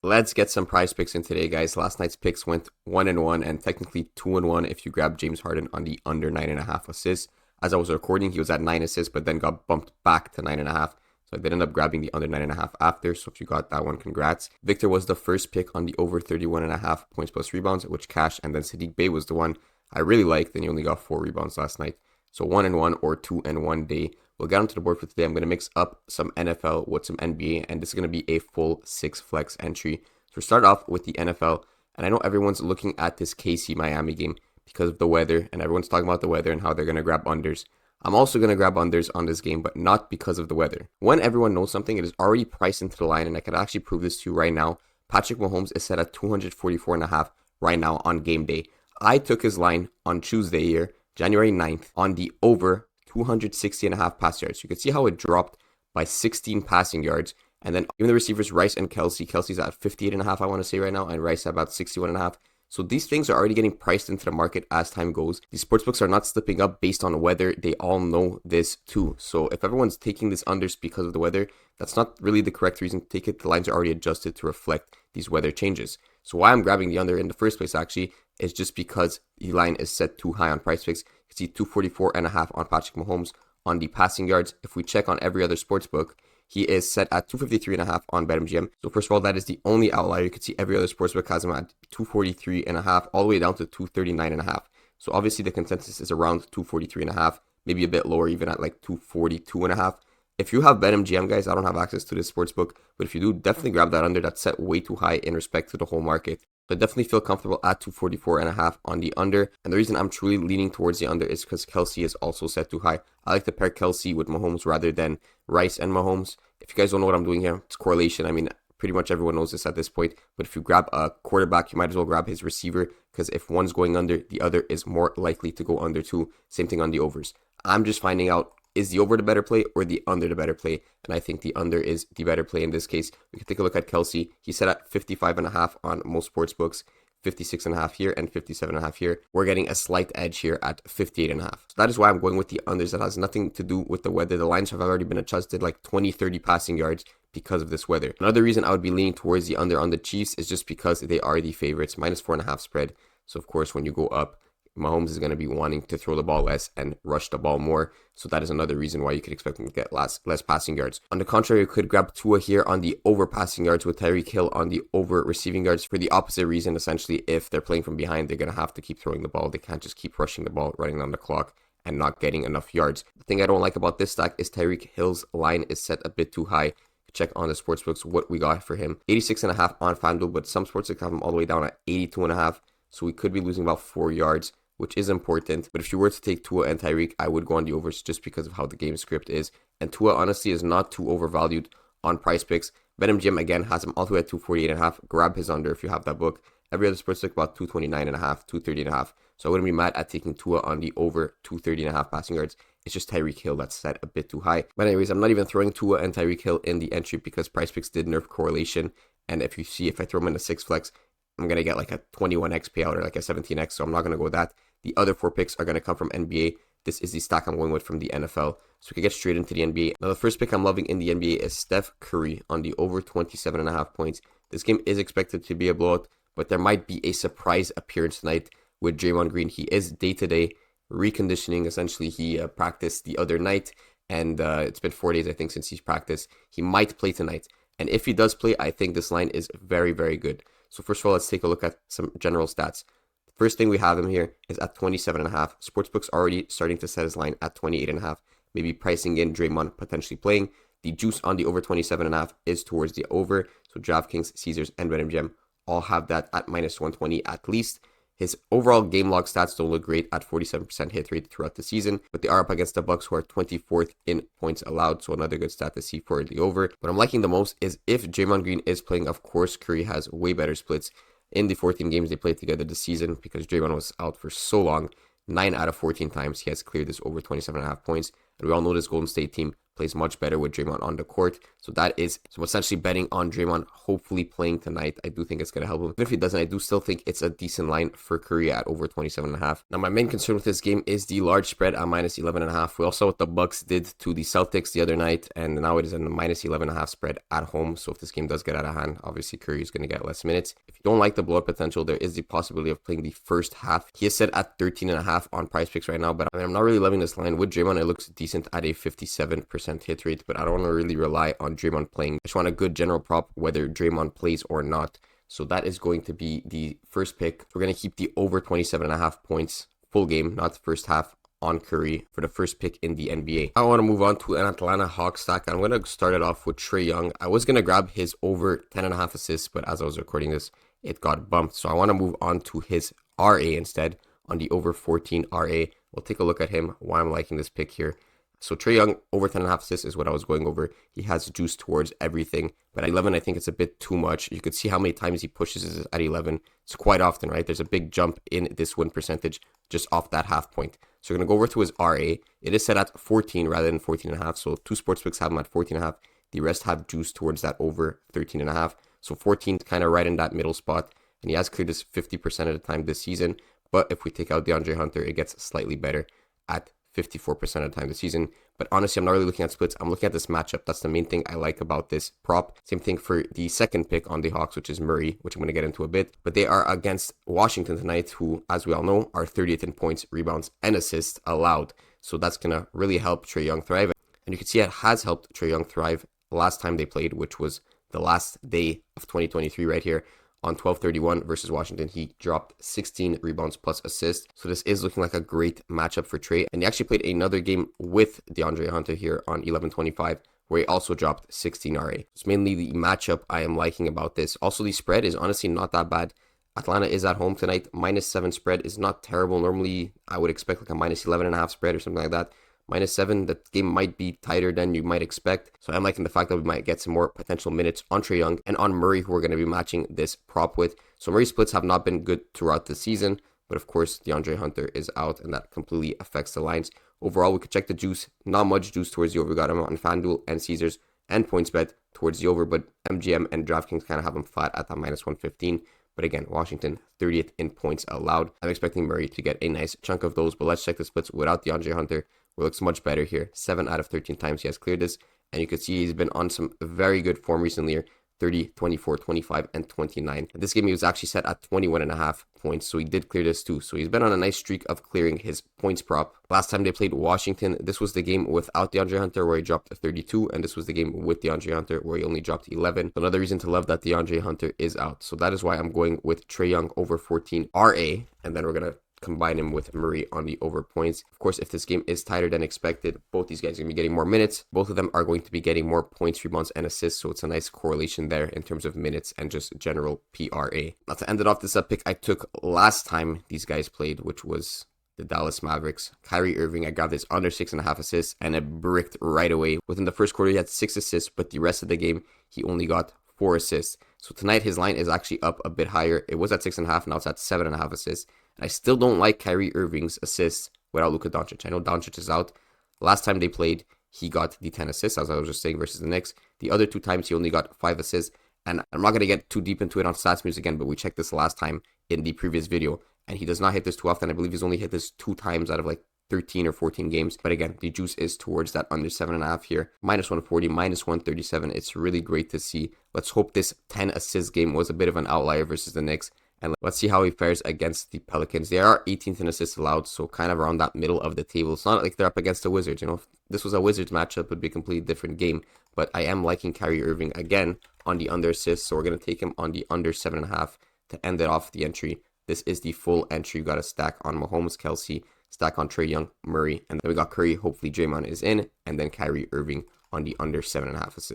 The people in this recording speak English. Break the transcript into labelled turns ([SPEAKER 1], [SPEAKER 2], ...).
[SPEAKER 1] Let's get some prize picks in today, guys. Last night's picks went 1-1 and technically 2-1 if you grab James Harden on the under 9.5 assists. As I was recording, he was at 9 assists, but then got bumped back to 9.5. So I did end up grabbing the under 9.5 after. So if you got that one, congrats. Victor was the first pick on the over 31.5 points plus rebounds, which cashed. And then Sadiq Bey was the one I really liked, and he only got 4 rebounds last night. So 1-1 or 2-1 day. We'll get onto the board for today. I'm going to mix up some NFL with some NBA, and this is going to be a full 6 flex entry. So we'll start off with the NFL, and I know everyone's looking at this KC-Miami game because of the weather, and everyone's talking about the weather and how they're going to grab unders. I'm also going to grab unders on this game, but not because of the weather. When everyone knows something, it is already priced into the line, and I can actually prove this to you right now. Patrick Mahomes is set at 244.5 right now on game day. I took his line on Tuesday here, January 9th, on the over 260.5 pass yards. You can see how it dropped by 16 passing yards. And then even the receivers, Rice and Kelsey's at 58.5, I want to say right now, and Rice at about 61.5. So these things are already getting priced into the market as time goes. These sportsbooks are not slipping up based on weather. They all know this too. So if everyone's taking this unders because of the weather, that's not really the correct reason to take it. The lines are already adjusted to reflect these weather changes. So why I'm grabbing the under in the first place actually is just because the line is set too high on Prizepicks. You can see 244.5 on Patrick Mahomes on the passing yards. If we check on every other sportsbook, he is set at 253.5 on BetMGM. So first of all, that is the only outlier. You can see every other sportsbook has him at 243.5 all the way down to 239.5. So obviously the consensus is around 243.5, maybe a bit lower, even at like 242.5. If you have BetMGM, guys, I don't have access to this sportsbook, but if you do, definitely grab that under. That's set way too high in respect to the whole market. But definitely feel comfortable at 244.5 on the under. And the reason I'm truly leaning towards the under is because Kelsey is also set too high. I like to pair Kelsey with Mahomes rather than Rice and Mahomes. If you guys don't know what I'm doing here, it's correlation. I mean, pretty much everyone knows this at this point. But if you grab a quarterback, you might as well grab his receiver, because if one's going under, the other is more likely to go under too. Same thing on the overs. I'm just finding out, is the over the better play or the under the better play? And I think the under is the better play in this case. We can take a look at Kelsey. He's set at 55.5 on most sports books, 56.5 here and 57.5 here. We're getting a slight edge here at 58.5. So that is why I'm going with the unders. That has nothing to do with the weather. The lines have already been adjusted like 20-30 passing yards because of this weather. Another reason I would be leaning towards the under on the Chiefs is just because they are the favorites, -4.5 spread. So of course, when you go up, Mahomes is going to be wanting to throw the ball less and rush the ball more. So that is another reason why you could expect him to get less passing yards. On the contrary, you could grab Tua here on the over passing yards with Tyreek Hill on the over receiving yards for the opposite reason. Essentially, if they're playing from behind, they're going to have to keep throwing the ball. They can't just keep rushing the ball, running on the clock, and not getting enough yards. The thing I don't like about this stack is Tyreek Hill's line is set a bit too high. Check on the sportsbooks what we got for him. 86.5 on FanDuel, but some sportsbooks have him all the way down at 82.5. So we could be losing about 4 yards, which is important. But if you were to take Tua and Tyreek, I would go on the overs just because of how the game script is. And Tua honestly is not too overvalued on Prizepicks. BetMGM again has him all the way at 248.5. Grab his under if you have that book. Every other sportsbook about 229.5, 230.5. So I wouldn't be mad at taking Tua on the over 230.5 passing yards. It's just Tyreek Hill that's set a bit too high. But anyways, I'm not even throwing Tua and Tyreek Hill in the entry because Prizepicks did nerf correlation. And if you see, if I throw them in a 6 flex, I'm going to get like a 21x payout or like a 17x. So I'm not going to go with that. The other 4 picks are going to come from NBA. This is the stack I'm going with from the NFL. So we can get straight into the NBA. Now, the first pick I'm loving in the NBA is Steph Curry on the over 27.5 points. This game is expected to be a blowout, but there might be a surprise appearance tonight with Draymond Green. He is day-to-day reconditioning. Essentially, he practiced the other night, and it's been 4 days, I think, since he's practiced. He might play tonight. And if he does play, I think this line is very, very good. So first of all, let's take a look at some general stats. First thing we have him here is at 27.5. Sportsbook's already starting to set his line at 28.5. Maybe pricing in Draymond potentially playing. The juice on the over 27.5 is towards the over. So DraftKings, Caesars, and BetMGM all have that at -120 at least. His overall game log stats don't look great at 47% hit rate throughout the season, but they are up against the Bucks, who are 24th in points allowed. So another good stat to see for the over. What I'm liking the most is if Draymond Green is playing, of course, Curry has way better splits. In the 14 games they played together this season, because Draymond was out for so long, 9 out of 14 times he has cleared this over 27.5 points. And we all know this Golden State team plays much better with Draymond on the court. So that is, so I'm essentially betting on Draymond hopefully playing tonight. I do think it's going to help him. But if he doesn't, I do still think it's a decent line for Curry at over 27.5. Now, my main concern with this game is the large spread at minus 11.5. We also saw what the Bucks did to the Celtics the other night, and now it is in the minus 11.5 spread at home. So if this game does get out of hand, obviously Curry is going to get less minutes. If you don't like the blowout potential, there is the possibility of playing the first half. He is set at 13.5 on Prizepicks right now, but I'm not really loving this line. With Draymond, it looks decent at a 57% hit rate, but I don't want to really rely on Draymond playing. I just want a good general prop, whether Draymond plays or not. So that is going to be the first pick. We're going to keep the over 27.5 points full game, not the first half, on Curry for the first pick in the NBA. I want to move on to an Atlanta Hawks stack. I'm going to start it off with Trae Young. I was going to grab his over 10.5 assists, but as I was recording this, it got bumped. So I want to move on to his RA instead on the over 14 RA. We'll take a look at him, why I'm liking this pick here. So Trae Young, over 10.5 assists is what I was going over. He has juice towards everything. But at 11, I think it's a bit too much. You could see how many times he pushes at 11. It's quite often, right? There's a big jump in this win percentage just off that half point. So we're going to go over to his RA. It is set at 14 rather than 14.5. So two sportsbooks have him at 14.5. The rest have juice towards that over 13.5. So 14 is kind of right in that middle spot. And he has cleared this 50% of the time this season. But if we take out DeAndre Hunter, it gets slightly better at 54% of the time this season. But honestly, I'm not really looking at splits. I'm looking at this matchup. That's the main thing I like about this prop. Same thing for the second pick on the Hawks, which is Murray, which I'm going to get into a bit. But they are against Washington tonight, who, as we all know, are 30th in points, rebounds, and assists allowed. So that's going to really help Trae Young thrive. And you can see it has helped Trae Young thrive last time they played, which was the last day of 2023 right here. On 12/31 versus Washington, he dropped 16 rebounds plus assists. So this is looking like a great matchup for Trae. And he actually played another game with DeAndre Hunter here on 11/25, where he also dropped 16 RA. It's mainly the matchup I am liking about this. Also, the spread is honestly not that bad. Atlanta is at home tonight. -7 spread is not terrible. Normally, I would expect like a -11.5 spread or something like that. -7, that game might be tighter than you might expect. So I'm liking the fact that we might get some more potential minutes on Trae Young and on Murray, who we're going to be matching this prop with. So Murray splits have not been good throughout the season, but of course DeAndre Hunter is out and that completely affects the lines. Overall, we could check the juice. Not much juice towards the over. We got him on FanDuel and Caesars and PointsBet towards the over, but MGM and DraftKings kind of have him flat at that -115. But again, Washington 30th in points allowed. I'm expecting Murray to get a nice chunk of those, but let's check the splits without DeAndre Hunter. It looks much better here. 7 out of 13 times he has cleared this. And you can see he's been on some very good form recently here. 30, 24, 25, and 29. And this game he was actually set at 21.5 points. So he did clear this too. So he's been on a nice streak of clearing his points prop. Last time they played Washington, this was the game without DeAndre Hunter where he dropped 32. And this was the game with DeAndre Hunter where he only dropped 11. So another reason to love that DeAndre Hunter is out. So that is why I'm going with Trae Young over 14 RA. And then we're going to combine him with Murray on the over points. Of course, if this game is tighter than expected, both these guys are going to be getting more minutes. Both of them are going to be getting more points, rebounds, and assists. So it's a nice correlation there in terms of minutes and just general PRA. Now to end it off, this pick I took last time these guys played, which was the Dallas Mavericks. Kyrie Irving, I got this under 6.5 assists and it bricked right away. Within the first quarter, he had 6 assists, but the rest of the game, he only got 4 assists. So tonight, his line is actually up a bit higher. It was at 6.5, now it's at 7.5 assists. And I still don't like Kyrie Irving's assists without Luka Doncic. I know Doncic is out. Last time they played, he got the 10 assists, as I was just saying, versus the Knicks. The other 2 times, he only got 5 assists. And I'm not going to get too deep into it on Stats News again, but we checked this last time in the previous video. And he does not hit this too often. I believe he's only hit this 2 times out of like 13 or 14 games. But again, the juice is towards that under 7.5 here. -140, -137. It's really great to see. Let's hope this 10 assist game was a bit of an outlier versus the Knicks. And let's see how he fares against the Pelicans. They are 18th in assists allowed, so kind of around that middle of the table. It's not like they're up against the Wizards. You know, if this was a Wizards matchup, it would be a completely different game. But I am liking Kyrie Irving again on the under assists, so we're going to take him on the under 7.5 to end it off the entry. This is the full entry. You got a stack on Mahomes, Kelsey, stack on Trae Young, Murray, and then we got Curry. Hopefully Draymond is in, and then Kyrie Irving on the under 7.5 assists.